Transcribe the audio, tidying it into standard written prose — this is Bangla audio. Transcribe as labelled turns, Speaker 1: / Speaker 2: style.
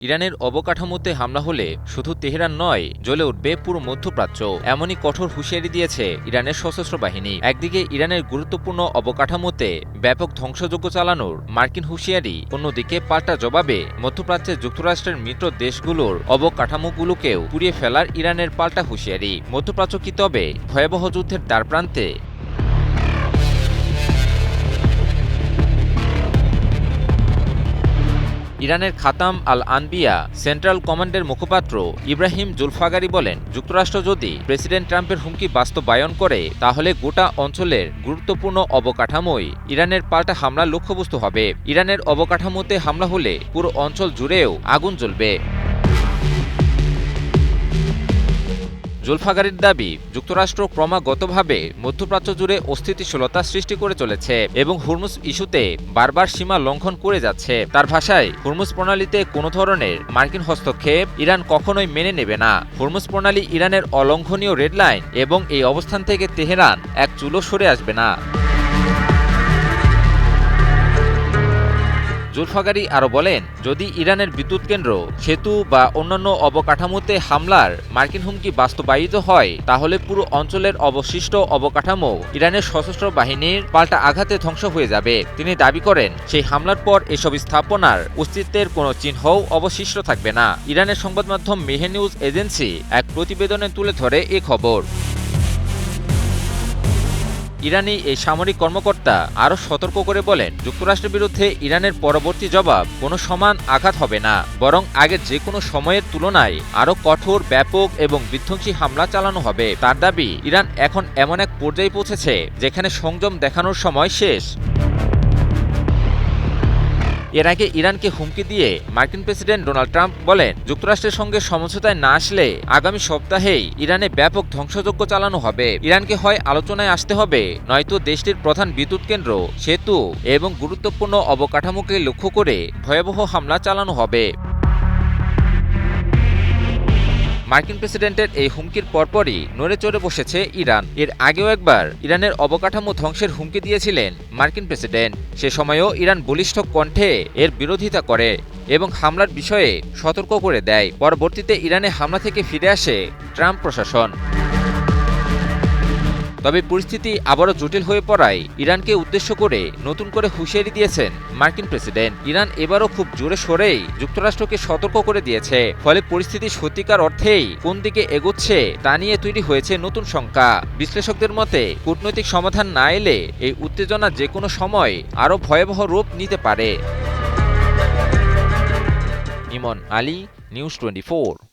Speaker 1: ইরানের অবকাঠামোতে হামলা হলে শুধু তেহরান নয়, জ্বলে উঠবে পুরো মধ্যপ্রাচ্য। এমনই কঠোর হুঁশিয়ারি দিয়েছে ইরানের সশস্ত্র বাহিনী। একদিকে ইরানের গুরুত্বপূর্ণ অবকাঠামোতে ব্যাপক ধ্বংসযজ্ঞ চালানোর মার্কিন হুঁশিয়ারি, অন্যদিকে পাল্টা জবাবে মধ্যপ্রাচ্যে যুক্তরাষ্ট্রের মিত্র দেশগুলোর অবকাঠামোগুলোকেও পুড়িয়ে ফেলার ইরানের পাল্টা হুঁশিয়ারি। মধ্যপ্রাচ্য কি তবে ভয়াবহ যুদ্ধের দ্বারপ্রান্তে? ইরানের খাতাম আল আনবিয়া সেন্ট্রাল কমান্ডের মুখপাত্র ইব্রাহিম জুলফাগারি বলেন, যুক্তরাষ্ট্র যদি প্রেসিডেন্ট ট্রাম্পের হুমকি বাস্তবায়ন করে তাহলে গোটা অঞ্চলের গুরুত্বপূর্ণ অবকাঠামোই ইরানের পাল্টা হামলার লক্ষ্যবস্তু হবে। ইরানের অবকাঠামোতে হামলা হলে পুরো অঞ্চল জুড়েও আগুন জ্বলবে। জুলফাগারির দাবি, যুক্তরাষ্ট্র ক্রমাগতভাবে মধ্যপ্রাচ্য জুড়ে অস্থিতিশীলতা সৃষ্টি করে চলেছে এবং হুরমুজ ইস্যুতে বারবার সীমা লঙ্ঘন করে যাচ্ছে। তার ভাষায়, হুরমুজ প্রণালীতে কোনো ধরনের মার্কিন হস্তক্ষেপ ইরান কখনোই মেনে নেবে না। হুরমুজ প্রণালী ইরানের অলঙ্ঘনীয় রেডলাইন এবং এই অবস্থান থেকে তেহরান এক চুলো সরে আসবে না। জুলফাগারি আরও বলেন, যদি ইরানের বিদ্যুৎ কেন্দ্র, সেতু বা অন্যান্য অবকাঠামোতে হামলার মার্কিন হুমকি বাস্তবায়িত হয় তাহলে পুরো অঞ্চলের অবশিষ্ট অবকাঠামো ইরানের সশস্ত্র বাহিনীর পাল্টা আঘাতে ধ্বংস হয়ে যাবে। তিনি দাবি করেন, সেই হামলার পর এসব স্থাপনার অস্তিত্বের কোনো চিহ্নও অবশিষ্ট থাকবে না। ইরানের সংবাদ মাধ্যম মেহের নিউজ এজেন্সি এক প্রতিবেদনে তুলে ধরে এ খবর। ইরানি এই সামরিক কর্মকর্তা আরও সতর্ক করে বলেন, যুক্তরাষ্ট্রের বিরুদ্ধে ইরানের পরবর্তী জবাব কোনো সমান আঘাত হবে না, বরং আগের যে কোনো সময়ের তুলনায় আরও কঠোর, ব্যাপক এবং বিধ্বংসী হামলা চালানো হবে। তার দাবি, ইরান এখন এমন এক পর্যায়ে পৌঁছেছে যেখানে সংযম দেখানোর সময় শেষ। এর আগে ইরানকে হুমকি দিয়ে মার্কিন প্রেসিডেন্ট ডোনাল্ড ট্রাম্প বলেন, যুক্তরাষ্ট্রের সঙ্গে সমঝোতায় না আসলে আগামী সপ্তাহেই ইরানে ব্যাপক ধ্বংসযজ্ঞ চালানো হবে। ইরানকে হয় আলোচনায় আসতে হবে, নয়তো দেশটির প্রধান বিদ্যুৎ কেন্দ্র, সেতু এবং গুরুত্বপূর্ণ অবকাঠামোকে লক্ষ্য করে ভয়াবহ হামলা চালানো হবে। মার্কিন প্রেসিডেন্টের এই হুমকির পরপরই নড়ে চড়ে বসেছে ইরান। এর আগেও একবার ইরানের অবকাঠামো ধ্বংসের হুমকি দিয়েছিলেন মার্কিন প্রেসিডেন্ট। সে সময়ও ইরান বলিষ্ঠ কণ্ঠে এর বিরোধিতা করে এবং হামলার বিষয়ে সতর্ক করে দেয়। পরবর্তীতে ইরানে হামলা থেকে ফিরে আসে ট্রাম্প প্রশাসন। তবে পরিস্থিতি আবারও জটিল হয়ে পড়ায় ইরানকে উদ্দেশ্য করে নতুন করে হুঁশিয়ারি দিয়েছেন মার্কিন প্রেসিডেন্ট। ইরান এবারও খুব জোরে সোরেই যুক্তরাষ্ট্রকে সতর্ক করে দিয়েছে। ফলে পরিস্থিতি সত্যিকার অর্থেই কোন দিকে এগোচ্ছে তা নিয়ে তৈরি হয়েছে নতুন শঙ্কা। বিশ্লেষকদের মতে, কূটনৈতিক সমাধান না এলে এই উত্তেজনা যে কোনো সময় আরও ভয়াবহ রূপ নিতে পারে। ইমন আলী, নিউজ 24।